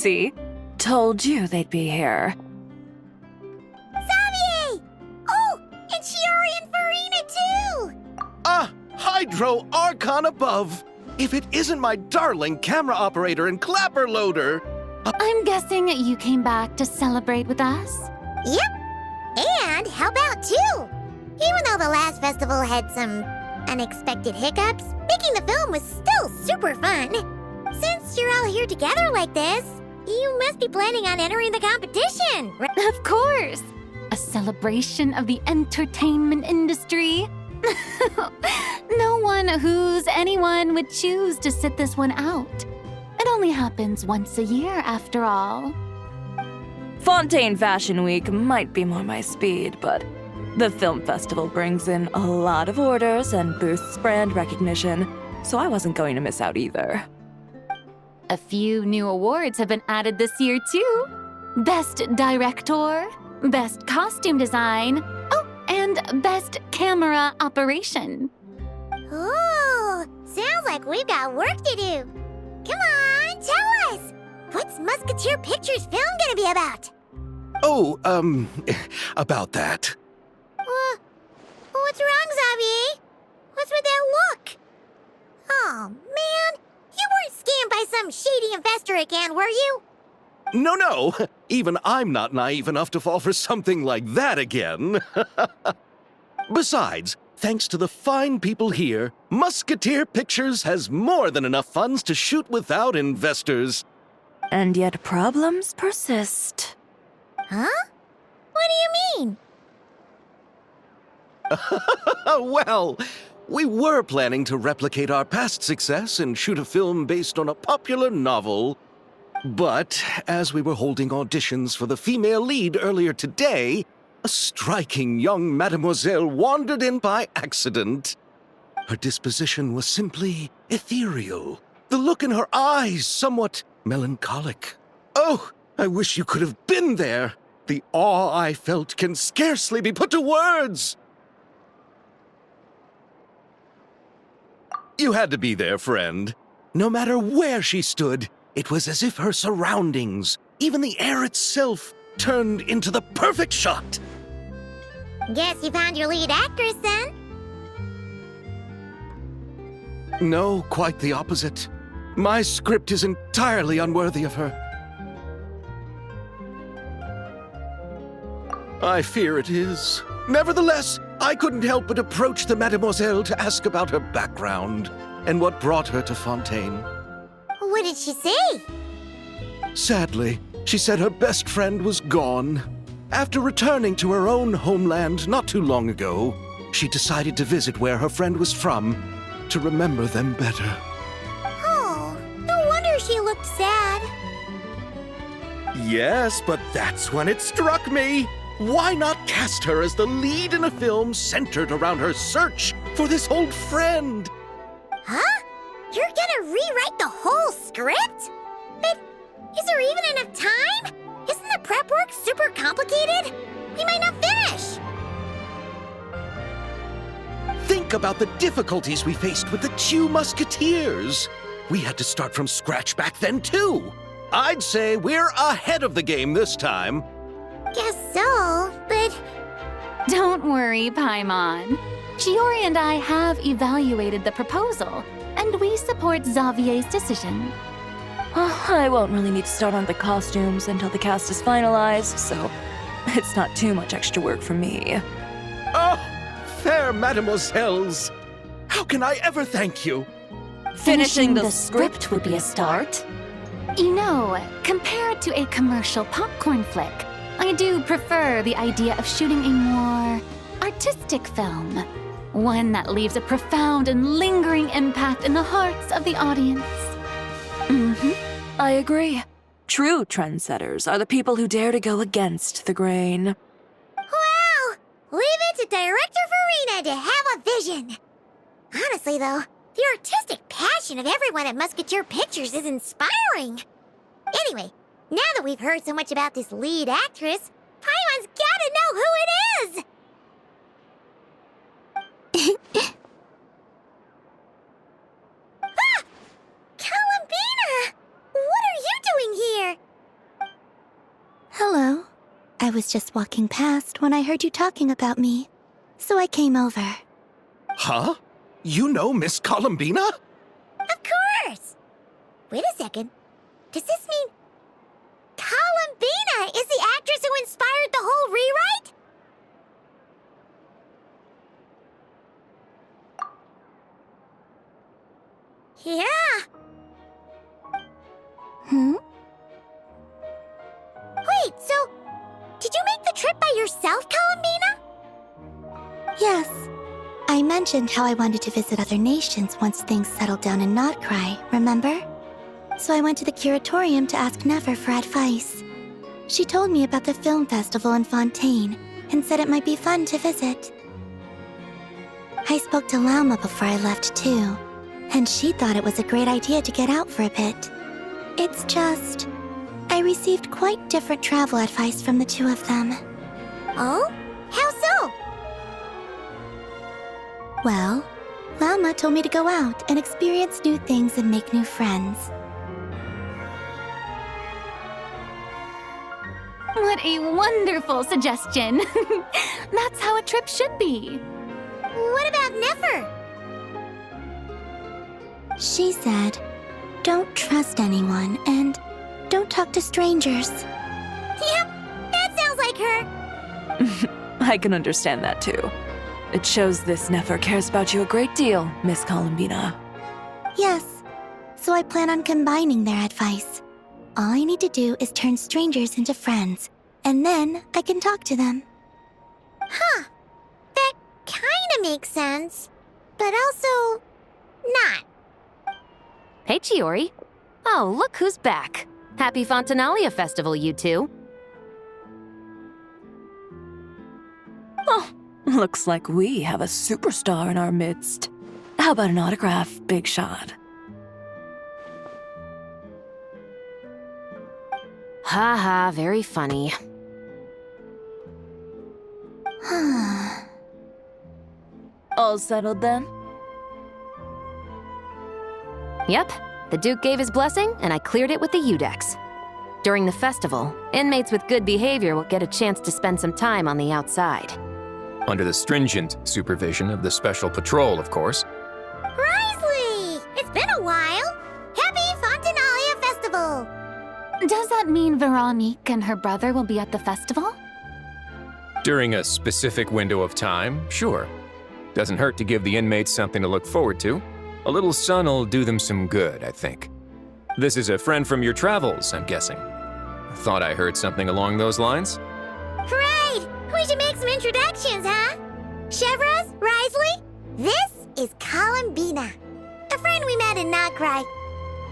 See? Told you they'd be here. Xavier! Oh, and Shiori and Farina too! Ah, Hydro Archon above! If it isn't my darling camera operator and clapper loader! I'm guessing you came back to celebrate with us? Yep. And help out too! Even though the last festival had some unexpected hiccups, making the film was still super fun. Since you're all here together like this, you must be planning on entering the competition, right? Of course! A celebration of the entertainment industry. No one who's anyone would choose to sit this one out. It only happens once a year, after all. Fontaine Fashion Week might be more my speed, but the film festival brings in a lot of orders and boosts brand recognition, so I wasn't going to miss out either. A few new awards have been added this year, too. Best Director, Best Costume Design, oh, and Best Camera Operation. Ooh, sounds like we've got work to do. Come on, tell us! What's Musketeer Pictures film gonna be about? Oh, about that. What's wrong, Xavier? What's with that look? Oh, man, you weren't scammed by some shady investor again, were you? No, even I'm not naive enough to fall for something like that again. Besides, thanks to the fine people here, Musketeer Pictures has more than enough funds to shoot without investors. And yet problems persist. Huh? What do you mean? Well, we were planning to replicate our past success and shoot a film based on a popular novel. But as we were holding auditions for the female lead earlier today, a striking young mademoiselle wandered in by accident. Her disposition was simply ethereal, the look in her eyes somewhat melancholic. Oh, I wish you could have been there. The awe I felt can scarcely be put to words. You had to be there, friend. No matter where she stood, it was as if her surroundings, even the air itself, turned into the perfect shot. Guess you found your lead actress, then? No, quite the opposite. My script is entirely unworthy of her. I fear it is. Nevertheless, I couldn't help but approach the mademoiselle to ask about her background and what brought her to Fontaine. What did she say? Sadly, she said her best friend was gone. After returning to her own homeland not too long ago, she decided to visit where her friend was from to remember them better. Oh, no wonder she looked sad. Yes, but that's when it struck me. Why not cast her as the lead in a film centered around her search for this old friend? Huh? You're gonna rewrite the whole script? But is there even enough time? Isn't the prep work super complicated? We might not finish. Think about the difficulties we faced with the two Musketeers. We had to start from scratch back then, too. I'd say we're ahead of the game this time. Guess so, but... Don't worry, Paimon. Shiori and I have evaluated the proposal, and we support Xavier's decision. I won't really need to start on the costumes until the cast is finalized, so it's not too much extra work for me. Oh, fair mademoiselles. How can I ever thank you? Finishing the script would be a start. You know, compared to a commercial popcorn flick, I do prefer the idea of shooting a more artistic film. One that leaves a profound and lingering impact in the hearts of the audience. I agree. True trendsetters are the people who dare to go against the grain. Wow! Leave it to Director Farina to have a vision. Honestly, though, the artistic passion of everyone at Musketeer Pictures is inspiring. Anyway, now that we've heard so much about this lead actress, Paimon's gotta know who it is! Ah! Columbina! What are you doing here? Hello. I was just walking past when I heard you talking about me, so I came over. Huh? You know Miss Columbina? Of course! Wait a second. Does this mean Columbina is the actress who inspired the whole rewrite? Yeah. Wait, so did you make the trip by yourself, Columbina? Yes. I mentioned how I wanted to visit other nations once things settled down in Notcry, remember? So I went to the curatorium to ask Never for advice. She told me about the film festival in Fontaine and said it might be fun to visit. I spoke to Lauma before I left too, and she thought it was a great idea to get out for a bit. It's just, I received quite different travel advice from the two of them. Oh? How so? Well, Lauma told me to go out and experience new things and make new friends. What a wonderful suggestion. That's how a trip should be. What about Never? She said, don't trust anyone and don't talk to strangers. Yep, that sounds like her. I can understand that too. It shows this Nefer cares about you a great deal, Miss Columbina. Yes, so I plan on combining their advice. All I need to do is turn strangers into friends, and then I can talk to them. Huh, that kinda makes sense, but also not. Hey, Chiori. Oh, look who's back. Happy Fontinalia Festival, you two. Oh, looks like we have a superstar in our midst. How about an autograph, Big Shot? Ha ha, very funny. All settled then? Yep, the Duke gave his blessing, and I cleared it with the Udex. During the festival, inmates with good behavior will get a chance to spend some time on the outside. Under the stringent supervision of the Special Patrol, of course. Risley! It's been a while! Happy Fontinalia Festival! Does that mean Veronique and her brother will be at the festival? During a specific window of time, sure. Doesn't hurt to give the inmates something to look forward to. A little sun'll do them some good, I think. This is a friend from your travels, I'm guessing. Thought I heard something along those lines. Right! We should make some introductions, huh? Chevros, Risley, this is Columbina, a friend we met in Notcry.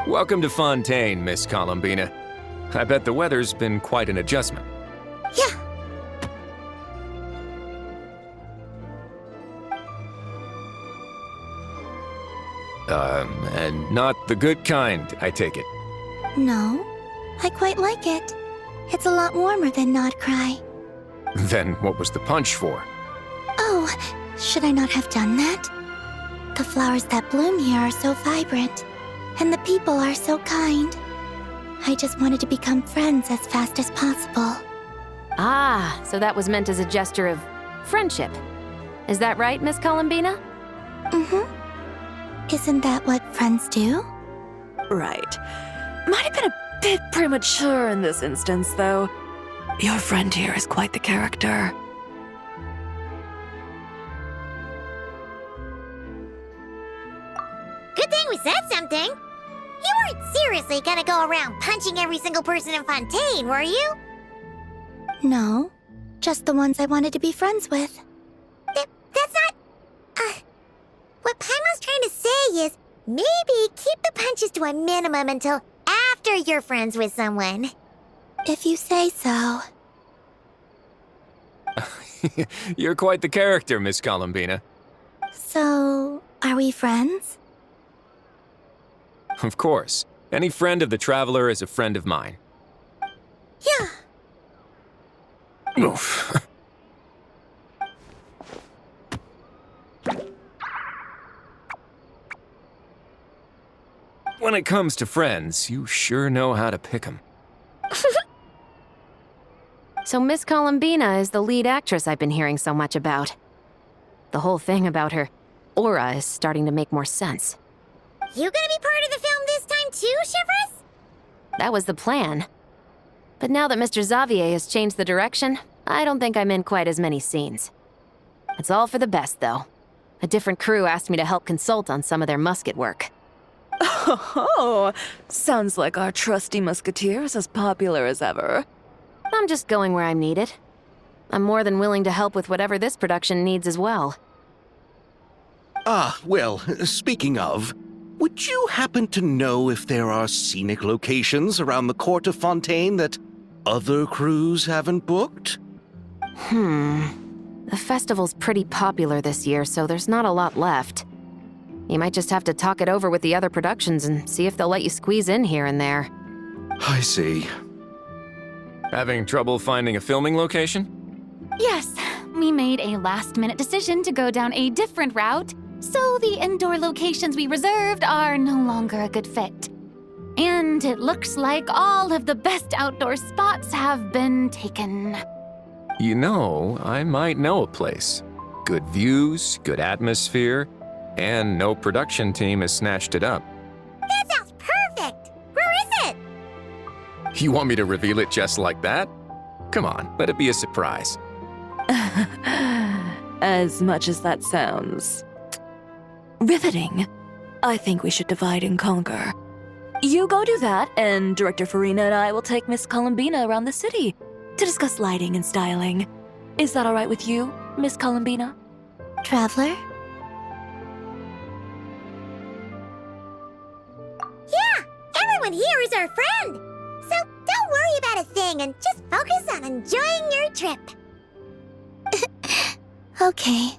Welcome to Fontaine, Miss Columbina. I bet the weather's been quite an adjustment. Yeah. And not the good kind, I take it. No, I quite like it. It's a lot warmer than Notcry. Then what was the punch for? Oh, should I not have done that? The flowers that bloom here are so vibrant, and the people are so kind. I just wanted to become friends as fast as possible. Ah, so that was meant as a gesture of friendship. Is that right, Miss Columbina? Mm-hmm. Isn't that what friends do? Right. Might have been a bit premature in this instance, though. Your friend here is quite the character. Good thing we said something. You weren't seriously gonna go around punching every single person in Fontaine, were you? No, just the ones I wanted to be friends with. That's not... What Paimon's trying to say is, maybe keep the punches to a minimum until after you're friends with someone. If you say so. You're quite the character, Miss Columbina. So, are we friends? Of course. Any friend of the Traveler is a friend of mine. Yeah. Oof. When it comes to friends, you sure know how to pick 'em. So Miss Columbina is the lead actress I've been hearing so much about. The whole thing about her aura is starting to make more sense. You gonna be part of the film this time too, Shivers? That was the plan. But now that Mr. Xavier has changed the direction, I don't think I'm in quite as many scenes. It's all for the best, though. A different crew asked me to help consult on some of their musket work. Oh, sounds like our trusty musketeer is as popular as ever. I'm just going where I'm needed. I'm more than willing to help with whatever this production needs as well. Ah, well, speaking of, would you happen to know if there are scenic locations around the court of Fontaine that other crews haven't booked? The festival's pretty popular this year, so there's not a lot left. You might just have to talk it over with the other productions and see if they'll let you squeeze in here and there. I see. Having trouble finding a filming location? Yes, we made a last-minute decision to go down a different route, so the indoor locations we reserved are no longer a good fit. And it looks like all of the best outdoor spots have been taken. You know, I might know a place. Good views, good atmosphere, and no production team has snatched it up. That sounds perfect! Where is it? You want me to reveal it just like that? Come on, let it be a surprise. As much as that sounds riveting, I think we should divide and conquer. You go do that, and Director Farina and I will take Miss Columbina around the city to discuss lighting and styling. Is that all right with you, Miss Columbina? Traveler? Yeah! Everyone here is our friend! So don't worry about a thing and just focus on enjoying your trip. Okay.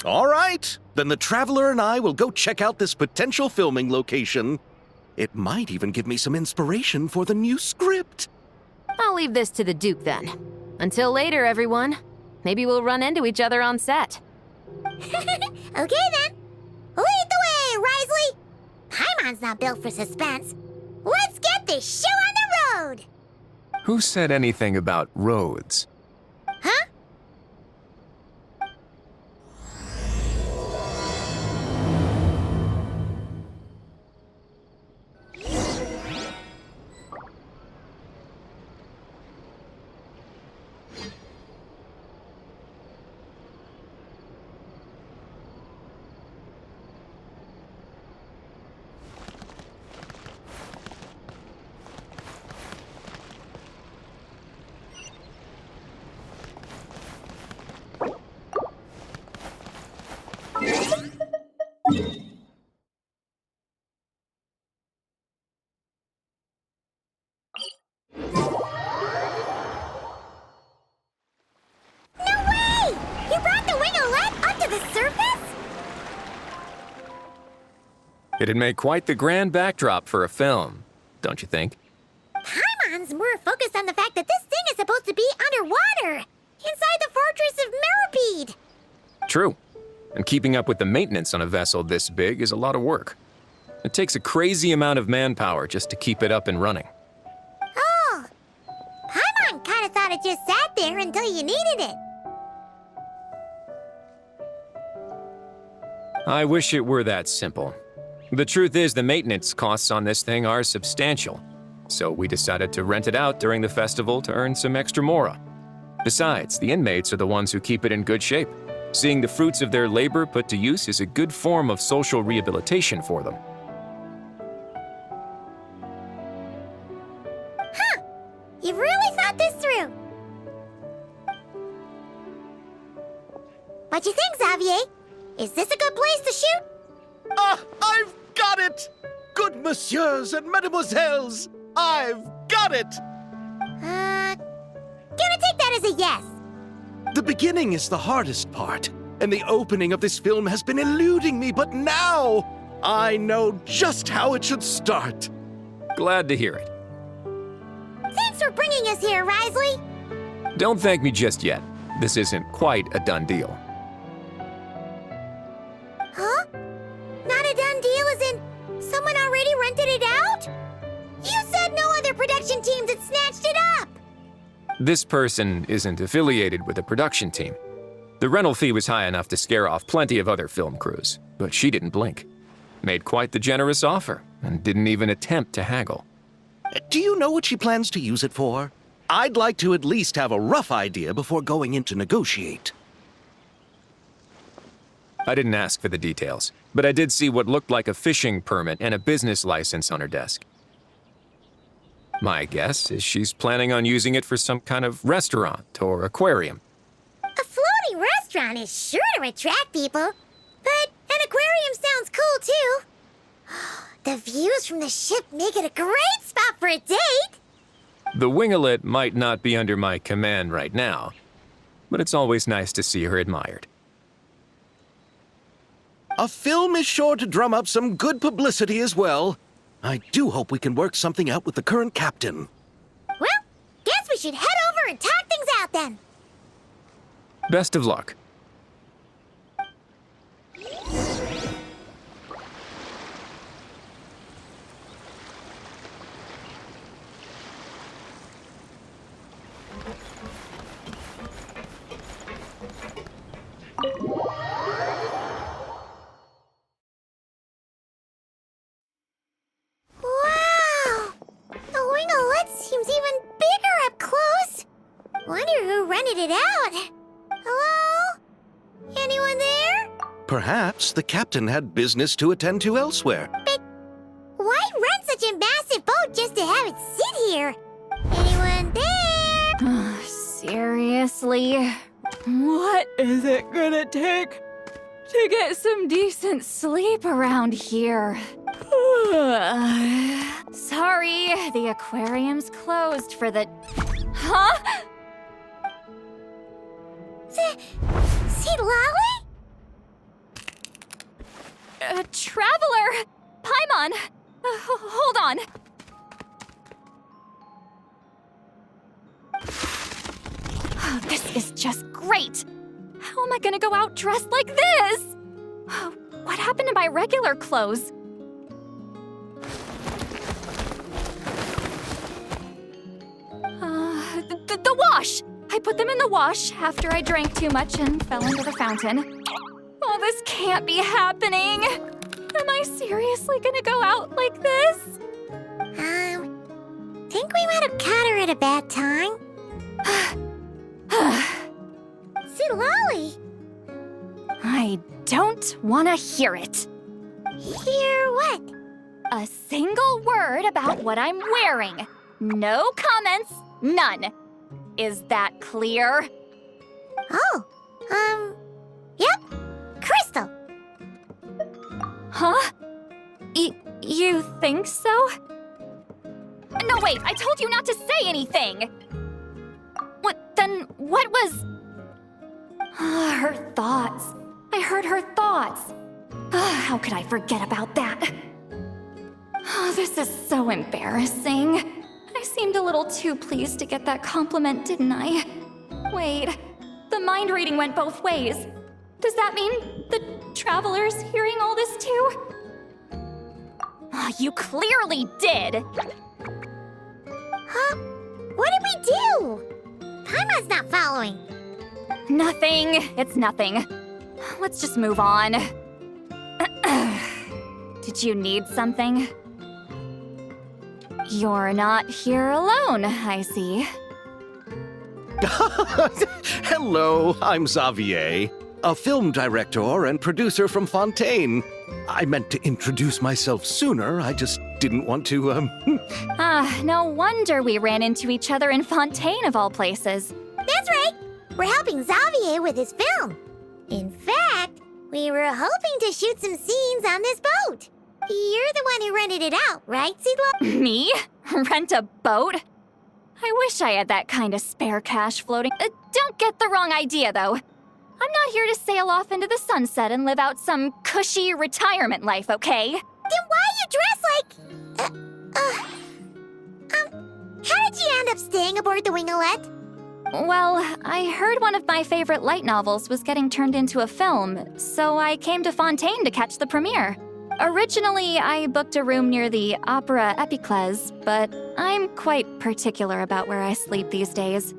All right, then the Traveler and I will go check out this potential filming location. It might even give me some inspiration for the new script. I'll leave this to the Duke then. Until later, everyone. Maybe we'll run into each other on set. Okay then. Lead the way, Risley! Paimon's not built for suspense. Let's get this show on the road! Who said anything about roads? Huh? It'd make quite the grand backdrop for a film, don't you think? Paimon's more focused on the fact that this thing is supposed to be underwater, inside the fortress of Meripede. True. And keeping up with the maintenance on a vessel this big is a lot of work. It takes a crazy amount of manpower just to keep it up and running. Oh, Paimon kind of thought it just sat there until you needed it. I wish it were that simple. The truth is, the maintenance costs on this thing are substantial, so we decided to rent it out during the festival to earn some extra mora. Besides, the inmates are the ones who keep it in good shape. Seeing the fruits of their labor put to use is a good form of social rehabilitation for them. Huh, you've really thought this through. What you think, Xavier? Is this a good place to shoot? Ah, I've got it! Good messieurs and mesdemoiselles, I've got it! Gonna take that as a yes. The beginning is the hardest part, and the opening of this film has been eluding me, but now I know just how it should start. Glad to hear it. Thanks for bringing us here, Risley. Don't thank me just yet. This isn't quite a done deal. Huh? Not a done deal as in someone already rented it out? You said no other production teams had snatched it up! This person isn't affiliated with a production team. The rental fee was high enough to scare off plenty of other film crews, but she didn't blink. Made quite the generous offer, and didn't even attempt to haggle. Do you know what she plans to use it for? I'd like to at least have a rough idea before going in to negotiate. I didn't ask for the details, but I did see what looked like a fishing permit and a business license on her desk. My guess is she's planning on using it for some kind of restaurant or aquarium. A floating restaurant is sure to attract people, but an aquarium sounds cool too. The views from the ship make it a great spot for a date. The winglet might not be under my command right now, but it's always nice to see her admired. A film is sure to drum up some good publicity as well. I do hope we can work something out with the current captain. Well, guess we should head over and talk things out then. Best of luck. Wow! The winglet seems even bigger up close. Wonder who rented it out. Hello? Anyone there? Perhaps the captain had business to attend to elsewhere. But why rent such a massive boat just to have it sit here? Anyone there? Seriously? What is it gonna take to get some decent Sleep around here. Sorry, the aquarium's closed for the... Huh? See Lolly? Traveler! Paimon! Hold on. This is just great! How am I gonna go out dressed like this? What happened to my regular clothes? The wash! I put them in the wash after I drank too much and fell into the fountain. Oh, this can't be happening! Am I seriously gonna go out like this? Think we might have caught her at a bad time. See Lolly? I don't want to hear it. Hear what? A single word about what I'm wearing. No comments, none. Is that clear? Oh, yep. Crystal. Huh? You think so? No, wait, I told you not to say anything. What was... her thoughts. I heard her thoughts. How could I forget about that? Oh, this is so embarrassing. I seemed a little too pleased to get that compliment, didn't I? Wait, the mind reading went both ways. Does that mean the traveler's hearing all this too? Oh, you clearly did! Huh? What did we do? Paimon's not following. Nothing. It's nothing. Let's just move on. Did you need something? You're not here alone, I see. Hello, I'm Xavier, a film director and producer from Fontaine. I meant to introduce myself sooner, I just didn't want to, No wonder we ran into each other in Fontaine of all places. That's right. We're helping Xavier with his film. In fact, we were hoping to shoot some scenes on this boat. You're the one who rented it out, right, Sidla? Me? Rent a boat? I wish I had that kind of spare cash floating. Don't get the wrong idea, though. I'm not here to sail off into the sunset and live out some cushy retirement life, okay? Then why you dress like... how did you end up staying aboard the Winglet? Well, I heard one of my favorite light novels was getting turned into a film, so I came to Fontaine to catch the premiere. Originally, I booked a room near the Opera Epiclese, but I'm quite particular about where I sleep these days.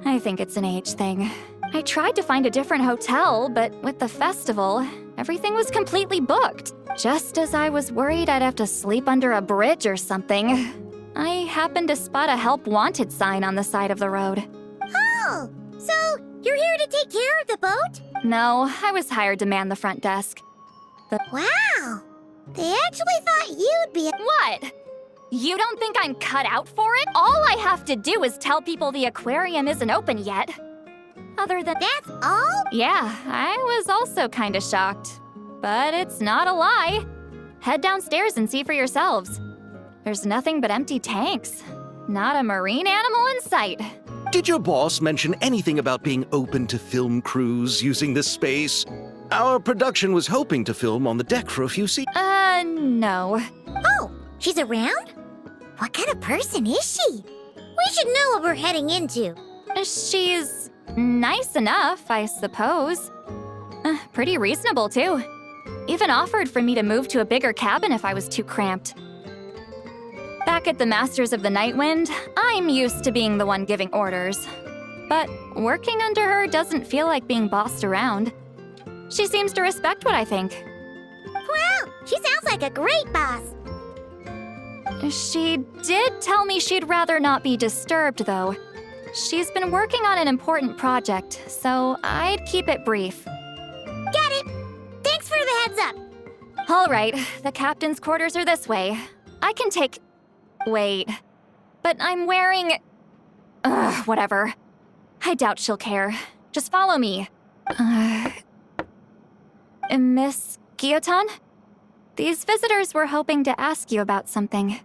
I think it's an age thing. I tried to find a different hotel, but with the festival, everything was completely booked. Just as I was worried I'd have to sleep under a bridge or something, I happened to spot a help wanted sign on the side of the road. Oh, so you're here to take care of the boat? No, I was hired to man the front desk. Wow, they actually thought you'd be What? You don't think I'm cut out for it? All I have to do is tell people the aquarium isn't open yet. Other than That's all? yeah, I was also kinda shocked. But it's not a lie. Head downstairs and see for yourselves. There's nothing but empty tanks. Not a marine animal in sight. Did your boss mention anything about being open to film crews using this space? Our production was hoping to film on the deck for a few scenes. No. Oh, she's around? What kind of person is she? We should know what we're heading into. She's nice enough, I suppose. Pretty reasonable, too. Even offered for me to move to a bigger cabin if I was too cramped. Back at the Masters of the Nightwind, I'm used to being the one giving orders. But working under her doesn't feel like being bossed around. She seems to respect what I think. Wow, she sounds like a great boss. She did tell me she'd rather not be disturbed, though. She's been working on an important project, so I'd keep it brief. Got it. Thanks for the heads up. All right, the captain's quarters are this way. I can take... Wait. But I'm wearing... whatever. I doubt she'll care. Just follow me. Miss Guillotin? These visitors were hoping to ask you about something.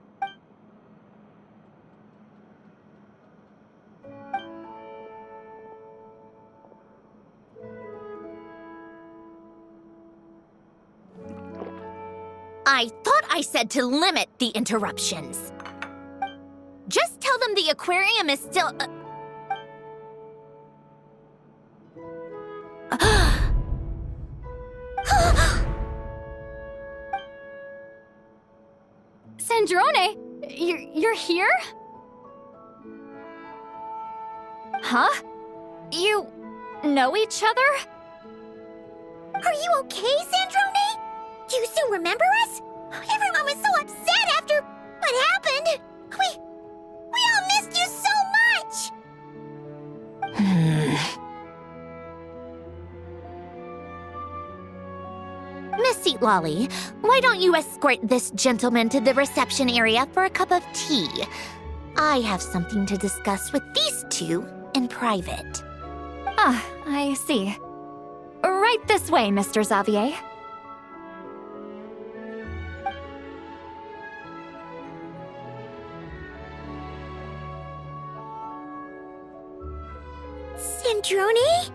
I thought I said to limit the interruptions. Just tell them the aquarium is still... Sandrone, you're here? Huh? You know each other? Are you okay, Sandrone? Do you still remember us? Everyone was so upset after what happened. We all missed you so much. Miss Seat Lolly, why don't you escort this gentleman to the reception area for a cup of tea? I have something to discuss with these two in private. Ah, I see. Right this way, Mr. Xavier. Sandrone?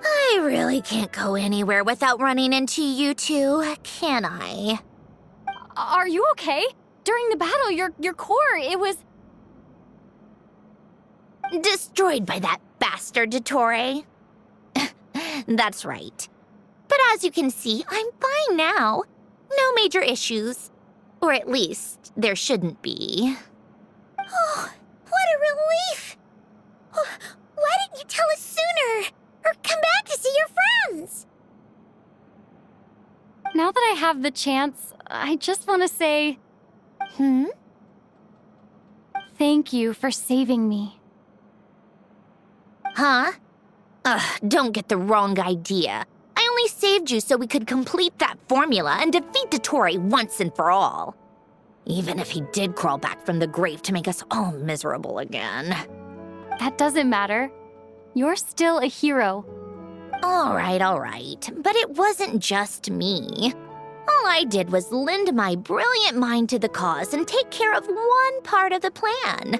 I really can't go anywhere without running into you two, can I? Are you okay? During the battle, your core, it was... Destroyed by that bastard Dottore. That's right. But as you can see, I'm fine now. No major issues. Or at least, there shouldn't be. Oh, what a relief! Why didn't you tell us sooner? Or come back to see your friends? Now that I have the chance, I just want to say... Thank you for saving me. Huh? Don't get the wrong idea. I only saved you so we could complete that formula and defeat Dottore once and for all. Even if he did crawl back from the grave to make us all miserable again. That doesn't matter. You're still a hero. All right. But it wasn't just me. All I did was lend my brilliant mind to the cause and take care of one part of the plan.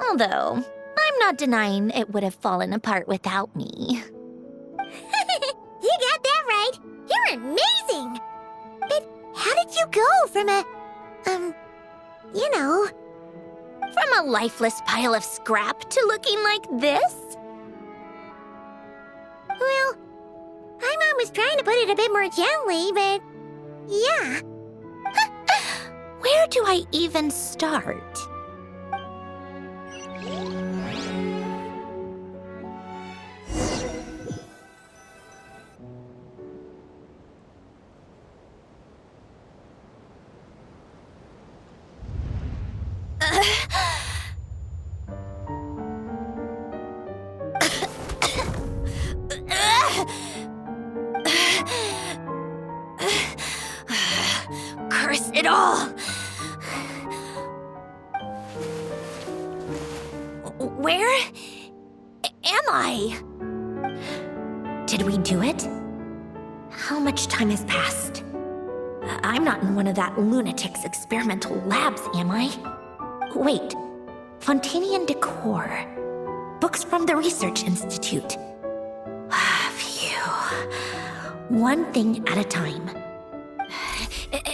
Although, I'm not denying it would have fallen apart without me. You got that right. You're amazing. But how did you go from a, From a lifeless pile of scrap to looking like this? Well, my mom was trying to put it a bit more gently, but yeah. Where do I even start? Curse it all! Where am I? Did we do it? How much time has passed? I'm not in one of that lunatic's experimental labs, am I? Wait, Fontinian decor. Books from the Research Institute. Phew. One thing at a time.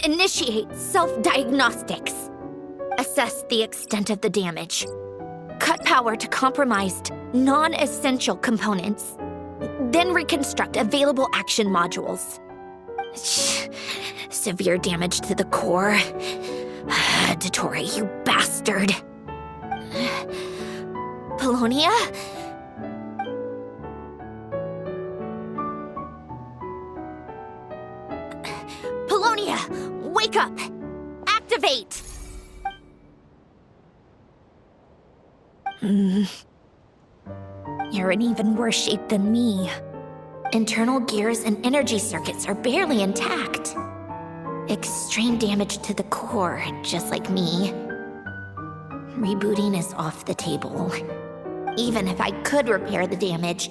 Initiate self-diagnostics. Assess the extent of the damage. Cut power to compromised, non-essential components. Then reconstruct available action modules. Severe damage to the core. Dottore, you bastard. Polonia? Polonia, wake up! Activate! You're in even worse shape than me. Internal gears and energy circuits are barely intact. Extreme damage to the core, just like me. Rebooting is off the table. Even if I could repair the damage,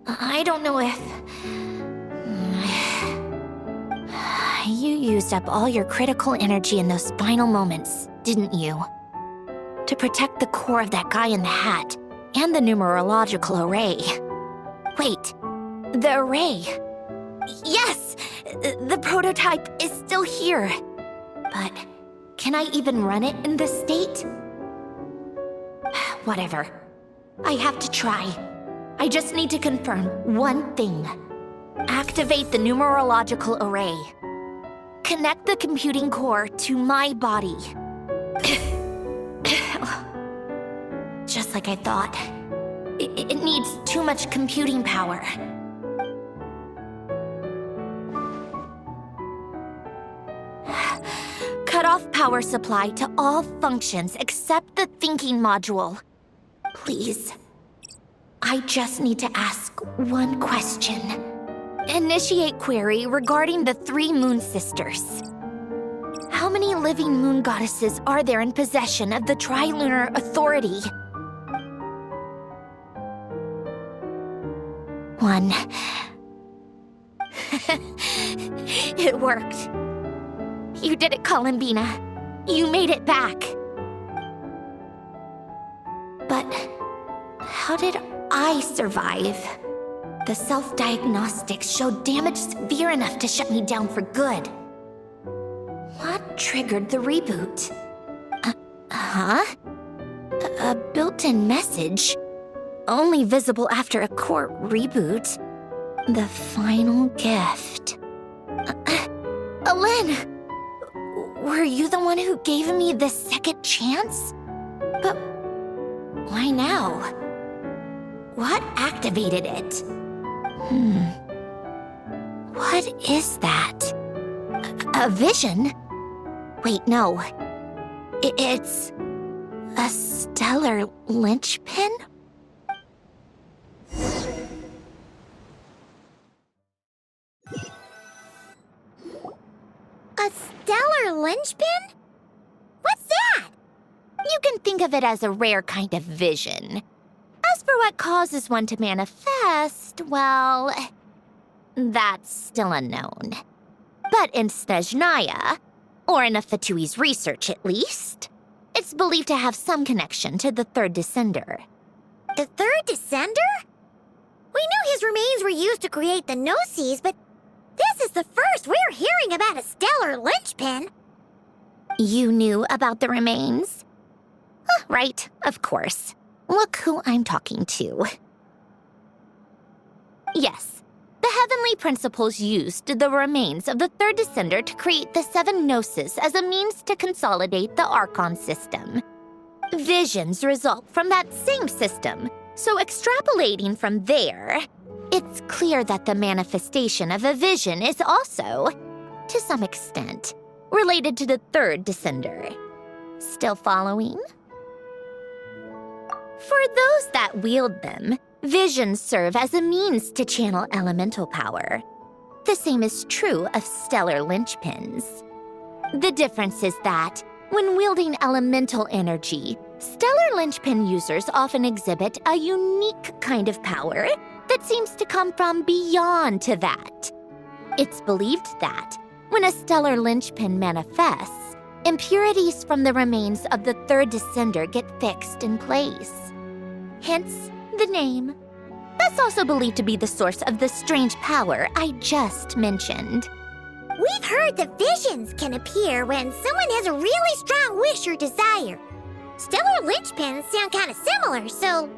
I don't know if... You used up all your critical energy in those final moments, didn't you? To protect the core of that guy in the hat, and the numerological array. Wait, the array. Yes! The prototype is still here. But can I even run it in this state? Whatever. I have to try. I just need to confirm one thing. Activate the numerological array. Connect the computing core to my body. Just like I thought. It needs too much computing power. Cut off power supply to all functions except the thinking module. Please. I just need to ask one question. Initiate query regarding the 3 moon sisters. How many living moon goddesses are there in possession of the Trilunar Authority? 1. It worked. You did it, Columbina. You made it back. But how did I survive? The self-diagnostics showed damage severe enough to shut me down for good. What triggered the reboot? A built-in message? Only visible after a core reboot. The final gift. Lynn! Were you the one who gave me this second chance? But why now? What activated it? What is that? A vision? Wait, no. It's a stellar linchpin? A stellar linchpin? What's that? You can think of it as a rare kind of vision. As for what causes one to manifest, well, that's still unknown. But in Snezhnaya, or in Afatui's research at least, it's believed to have some connection to the third descender. The third descender? We knew his remains were used to create the Gnosis, but this is the first we're hearing about a stellar linchpin. You knew about the remains? Right, of course. Look who I'm talking to. Yes, the heavenly principles used the remains of the third descender to create the seven gnosis as a means to consolidate the Archon system. Visions result from that same system, so extrapolating from there, it's clear that the manifestation of a vision is also, to some extent, related to the third descender. Still following? For those that wield them, visions serve as a means to channel elemental power. The same is true of stellar linchpins. The difference is that, when wielding elemental energy, stellar linchpin users often exhibit a unique kind of power that seems to come from beyond to that. It's believed that, when a stellar linchpin manifests, impurities from the remains of the third descender get fixed in place. Hence, the name. That's also believed to be the source of the strange power I just mentioned. We've heard that visions can appear when someone has a really strong wish or desire. Stellar linchpins sound kind of similar, so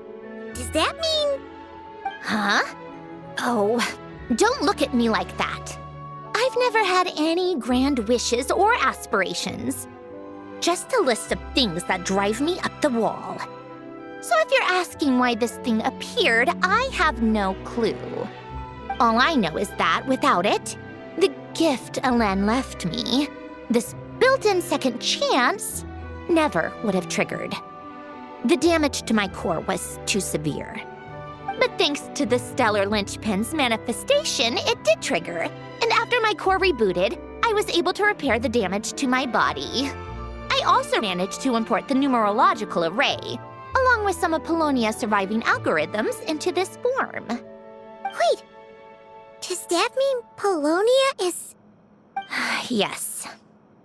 does that mean... Huh? Oh, don't look at me like that. I've never had any grand wishes or aspirations. Just a list of things that drive me up the wall. So if you're asking why this thing appeared, I have no clue. All I know is that without it, the gift Elen left me, this built-in second chance, never would have triggered. The damage to my core was too severe. But thanks to the stellar linchpin's manifestation, it did trigger. And after my core rebooted, I was able to repair the damage to my body. I also managed to import the numerological array, along with some of Polonia's surviving algorithms, into this form. Wait, does that mean Polonia is... Yes.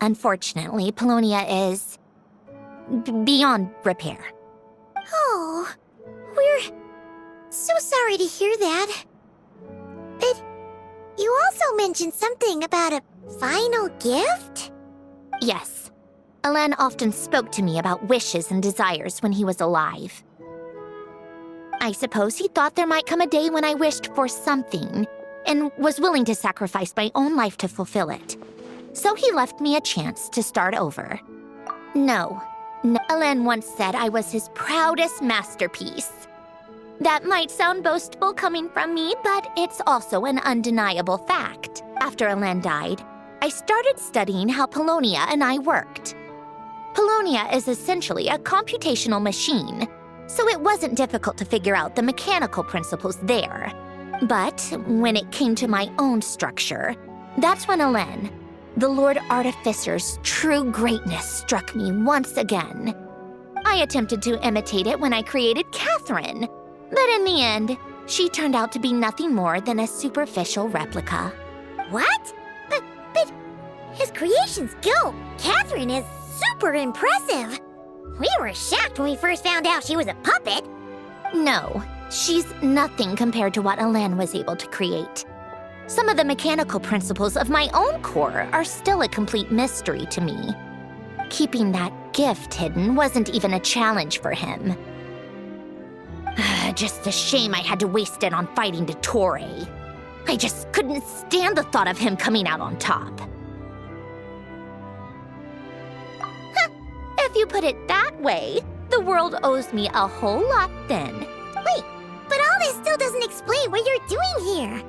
Unfortunately, Polonia is... beyond repair. Oh, we're so sorry to hear that. But you also mentioned something about a final gift? Yes. Elen often spoke to me about wishes and desires when he was alive. I suppose he thought there might come a day when I wished for something, and was willing to sacrifice my own life to fulfill it. So he left me a chance to start over. No, Elen once said I was his proudest masterpiece. That might sound boastful coming from me, but it's also an undeniable fact. After Elen died, I started studying how Polonia and I worked. Polonia is essentially a computational machine, so it wasn't difficult to figure out the mechanical principles there. But when it came to my own structure, that's when Elen, the Lord Artificer's true greatness, struck me once again. I attempted to imitate it when I created Catherine, but in the end, she turned out to be nothing more than a superficial replica. What? But his creation's go. Catherine is super impressive. We were shocked when we first found out she was a puppet. No, she's nothing compared to what Elen was able to create. Some of the mechanical principles of my own core are still a complete mystery to me. Keeping that gift hidden wasn't even a challenge for him. Just a shame I had to waste it on fighting Dottore. I just couldn't stand the thought of him coming out on top. If you put it that way, the world owes me a whole lot then. Wait, but all this still doesn't explain what you're doing here.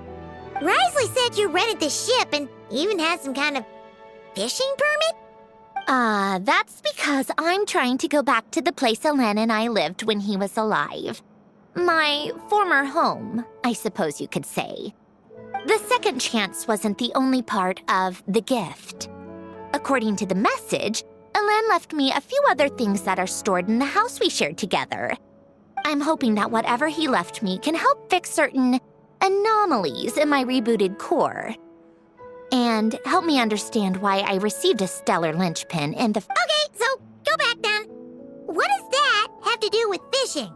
Risley said you rented the ship and even had some kind of fishing permit? That's because I'm trying to go back to the place Elen and I lived when he was alive. My former home, I suppose you could say. The second chance wasn't the only part of the gift. According to the message, Elen left me a few other things that are stored in the house we shared together. I'm hoping that whatever he left me can help fix certain anomalies in my rebooted core. And help me understand why I received a stellar linchpin in the... Okay, so go back then. What does that have to do with fishing?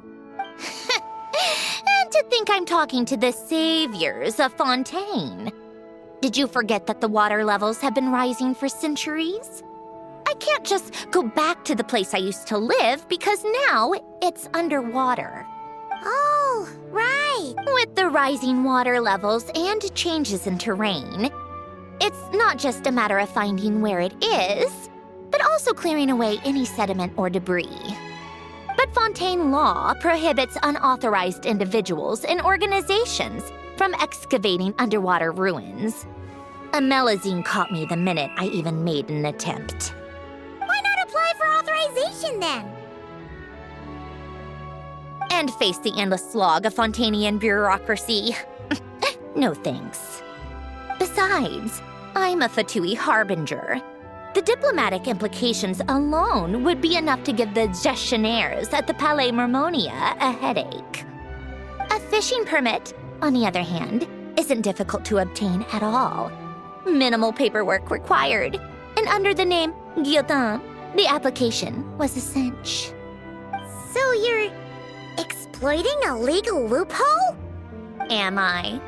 And to think I'm talking to the saviors of Fontaine. Did you forget that the water levels have been rising for centuries? I can't just go back to the place I used to live because now it's underwater. Oh, right. right. With the rising water levels and changes in terrain, it's not just a matter of finding where it is, but also clearing away any sediment or debris. But Fontaine law prohibits unauthorized individuals and organizations from excavating underwater ruins. A Melazine caught me the minute I even made an attempt. Why not apply for authorization then? And face the endless slog of Fontanian bureaucracy. No thanks. Besides, I'm a Fatui harbinger. The diplomatic implications alone would be enough to give the gestionnaires at the Palais Mermonia a headache. A fishing permit, on the other hand, isn't difficult to obtain at all. Minimal paperwork required, and under the name Guillotin, the application was a cinch. So you're exploiting a legal loophole? Am I?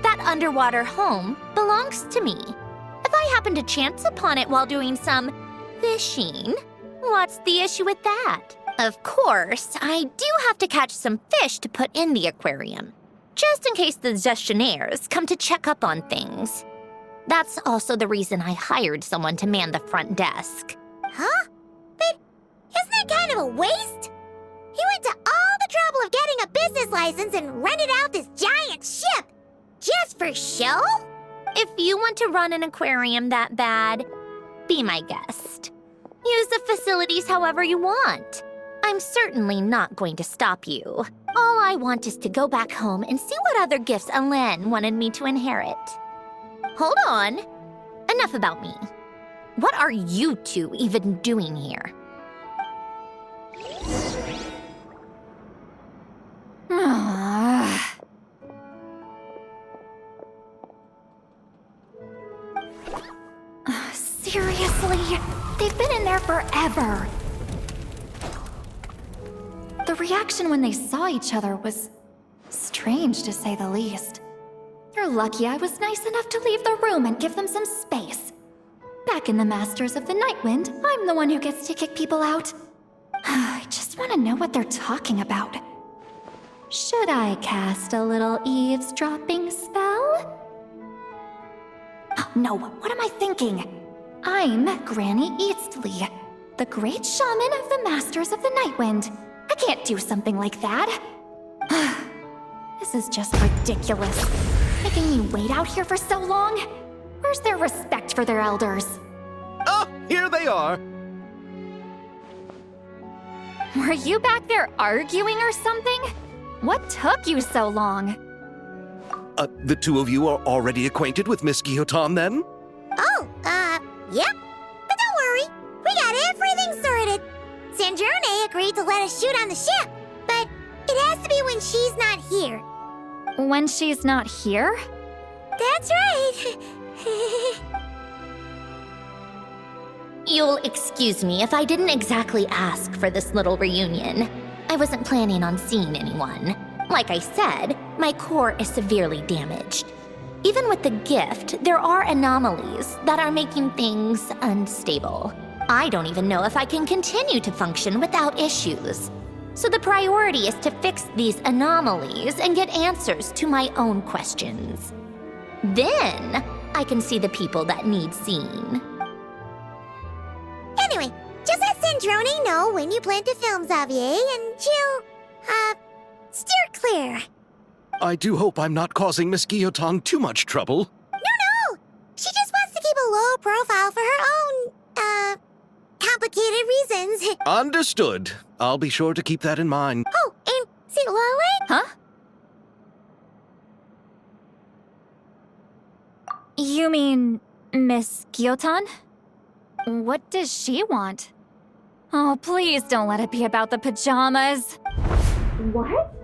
That underwater home belongs to me. If I happen to chance upon it while doing some fishing, what's the issue with that? Of course, I do have to catch some fish to put in the aquarium, just in case the gestionnaires come to check up on things. That's also the reason I hired someone to man the front desk. Huh? But isn't that kind of a waste? He went to all the trouble of getting a business license and rented out this giant ship. Just for show? If you want to run an aquarium that bad, be my guest. Use the facilities however you want. I'm certainly not going to stop you. All I want is to go back home and see what other gifts Alain wanted me to inherit. Hold on. Enough about me. What are you two even doing here? Seriously? They've been in there forever. The reaction when they saw each other was strange, to say the least. You're lucky I was nice enough to leave the room and give them some space. Back in the Masters of the Nightwind, I'm the one who gets to kick people out. I just want to know what they're talking about. Should I cast a little eavesdropping spell? Oh, no, what am I thinking? I'm Granny Eastley, the great shaman of the Masters of the Nightwind. I can't do something like that. This is just ridiculous. Making me wait out here for so long? Where's their respect for their elders? Oh, here they are. Were you back there arguing or something? What took you so long? The two of you are already acquainted with Miss Guillotin, then? Oh, yep. But don't worry, we got everything sorted. Sandrone agreed to let us shoot on the ship, but it has to be when she's not here. When she's not here? That's right. You'll excuse me if I didn't exactly ask for this little reunion. I wasn't planning on seeing anyone. Like I said, my core is severely damaged. Even with the gift, there are anomalies that are making things unstable. I don't even know if I can continue to function without issues. So the priority is to fix these anomalies and get answers to my own questions. Then, I can see the people that need seeing. Anyway, just let Sandrone know when you plan to film Xavier, and she'll, steer clear. I do hope I'm not causing Miss Guillotin too much trouble. No! She just wants to keep a low profile for her own, complicated reasons. Understood. I'll be sure to keep that in mind. Oh, and see, Lale? Huh? You mean Miss Guillotin? What does she want? Oh, please don't let it be about the pajamas. What?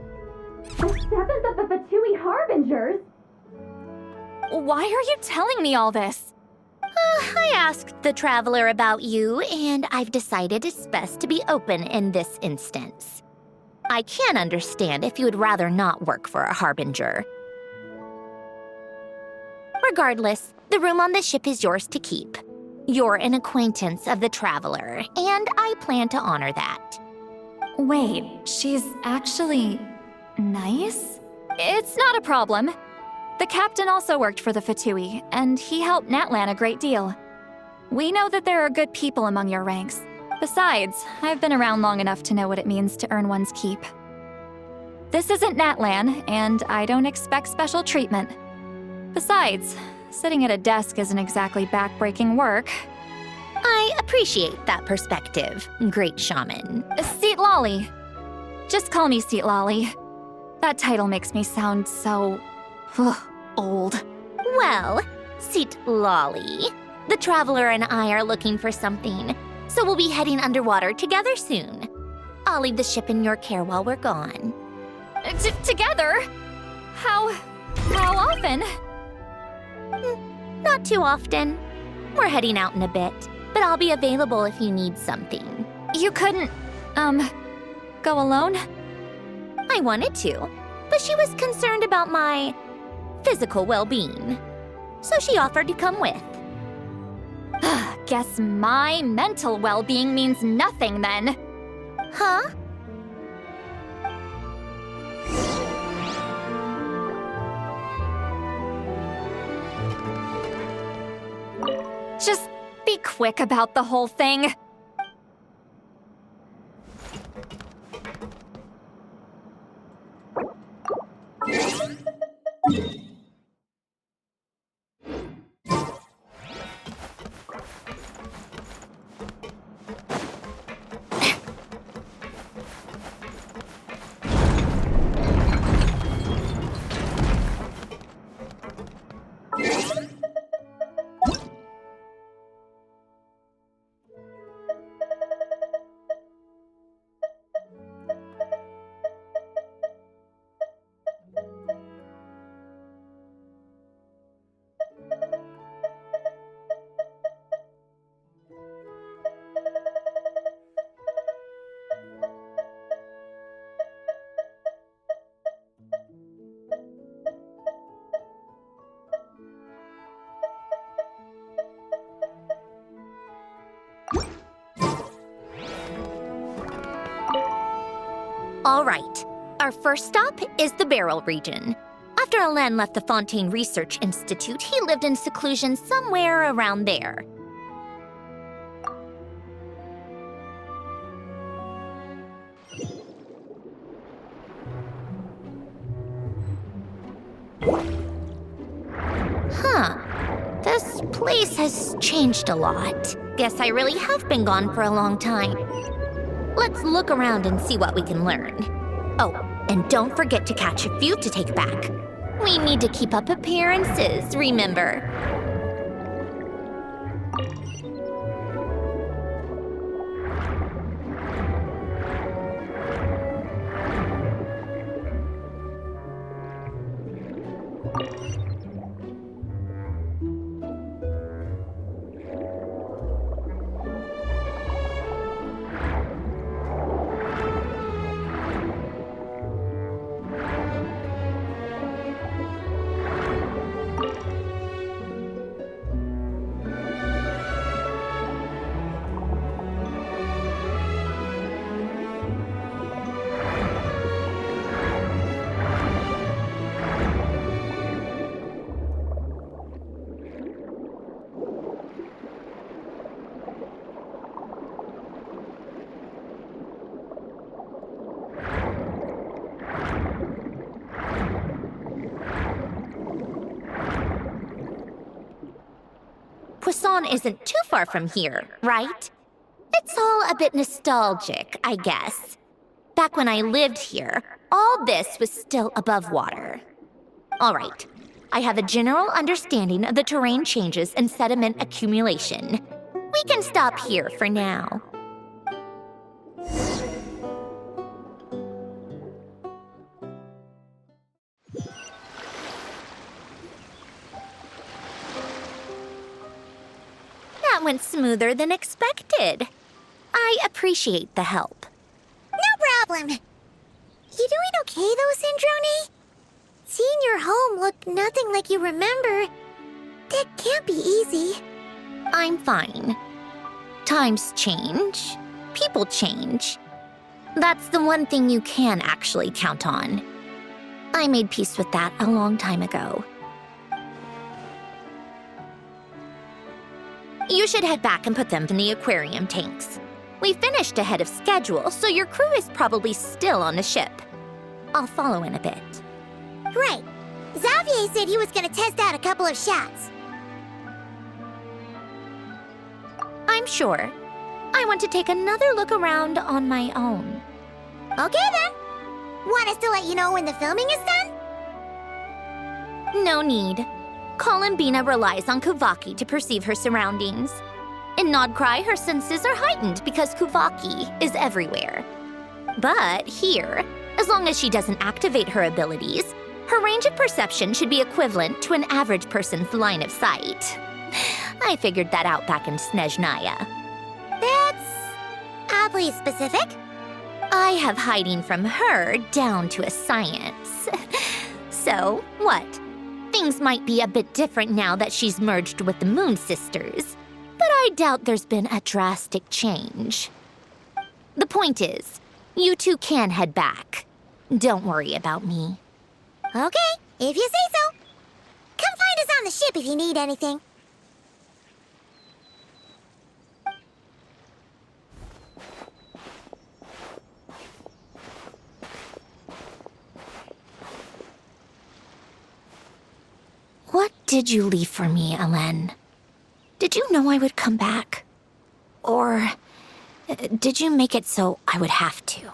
The 7th of the Fatui Harbingers? Why are you telling me all this? I asked the Traveler about you, and I've decided it's best to be open in this instance. I can understand if you would rather not work for a Harbinger. Regardless, the room on the ship is yours to keep. You're an acquaintance of the Traveler, and I plan to honor that. Wait, she's actually nice? It's not a problem. The captain also worked for the Fatui, and he helped Natlan a great deal. We know that there are good people among your ranks. Besides, I've been around long enough to know what it means to earn one's keep. This isn't Natlan, and I don't expect special treatment. Besides, sitting at a desk isn't exactly backbreaking work. I appreciate that perspective, great shaman. Seat Lolly. Just call me Seat Lolly. That title makes me sound so... old. Well, Seat Lolly, the Traveler and I are looking for something, so we'll be heading underwater together soon. I'll leave the ship in your care while we're gone. Together? How often? Not too often. We're heading out in a bit, but I'll be available if you need something. You couldn't, go alone? I wanted to, but she was concerned about my physical well-being, so she offered to come with. Guess my mental well-being means nothing then. Huh? Just be quick about the whole thing. All right, our first stop is the Beryl region. After Alain left the Fontaine Research Institute, he lived in seclusion somewhere around there. Huh, this place has changed a lot. Guess I really have been gone for a long time. Let's look around and see what we can learn. Oh, and don't forget to catch a few to take back. We need to keep up appearances, remember? Poisson isn't too far from here, right? It's all a bit nostalgic, I guess. Back when I lived here, all this was still above water. All right, I have a general understanding of the terrain changes and sediment accumulation. We can stop here for now. That went smoother than expected. I appreciate the help. No problem. You doing okay though, Syndrone? Seeing your home look nothing like you remember, that can't be easy. I'm fine. Times change. People change. That's the one thing you can actually count on. I made peace with that a long time ago. You should head back and put them in the aquarium tanks. We finished ahead of schedule, so your crew is probably still on the ship. I'll follow in a bit. Right. Xavier said he was gonna test out a couple of shots. I'm sure. I want to take another look around on my own. Okay then. Want us to let you know when the filming is done? No need. Columbina relies on Kuvaki to perceive her surroundings. In Nodcry, her senses are heightened because Kuvaki is everywhere. But here, as long as she doesn't activate her abilities, her range of perception should be equivalent to an average person's line of sight. I figured that out back in Snezhnaya. That's oddly specific. I have hiding from her down to a science. So, what? Things might be a bit different now that she's merged with the Moon Sisters, but I doubt there's been a drastic change. The point is, you two can head back. Don't worry about me. Okay, if you say so. Come find us on the ship if you need anything. What did you leave for me, Elen? Did you know I would come back? Or did you make it so I would have to?